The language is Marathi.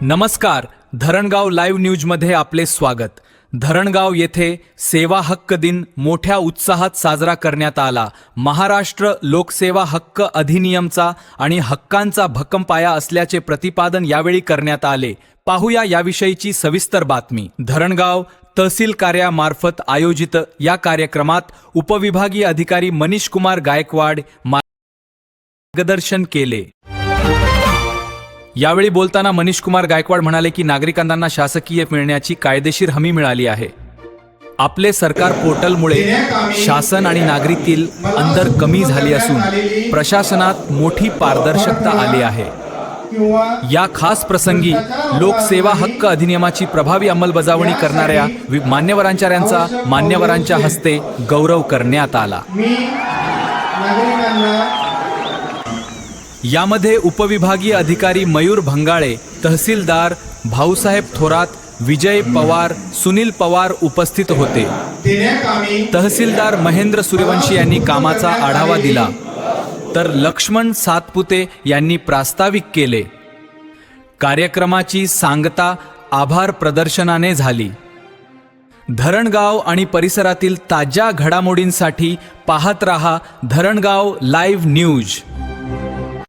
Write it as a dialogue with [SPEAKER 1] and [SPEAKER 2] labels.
[SPEAKER 1] नमस्कार, धरणगाव लाईव्ह न्यूजमध्ये आपले स्वागत। धरणगाव येथे सेवा हक्क दिन मोठ्या उत्साहात साजरा करण्यात आला। महाराष्ट्र लोकसेवा हक्क अधिनियमचा आणि हक्कांचा भक्कम असल्याचे प्रतिपादन यावेळी करण्यात आले। पाहूया याविषयीची सविस्तर बातमी। धरणगाव तहसील कार्यामार्फत आयोजित या कार्यक्रमात उपविभागीय अधिकारी मनीष कुमार गायकवाड मार्गदर्शन केले। यावेळी बोलताना मनीष कुमार गायकवाड म्हणाले की नागरिकांना शासकीय मिळण्याची कायदेशीर हमी मिळाली आहे। आपले सरकार पोर्टलमुळे शासन आणि नागरिकांतील अंतर कमी झाले असून प्रशासनात मोठी पारदर्शकता आली आहे। या खास प्रसंगी लोकसेवा हक्क अधिनियमाची प्रभावी अंमलबजावणी करणाऱ्या मान्यवरांच्या हस्ते गौरव करण्यात आला। यामध्ये उपविभागीय अधिकारी मयूर भंगाळे, तहसीलदार भाऊसाहेब थोरात, विजय पवार, सुनील पवार उपस्थित होते। तहसीलदार महेंद्र सूर्यवंशी यांनी कामाचा आढावा दिला, तर लक्ष्मण सातपुते यांनी प्रास्ताविक केले। कार्यक्रमाची सांगता आभार प्रदर्शनाने झाली। धरणगाव आणि परिसरातील ताज्या घडामोडींसाठी पाहत रहा धरणगाव लाईव्ह न्यूज।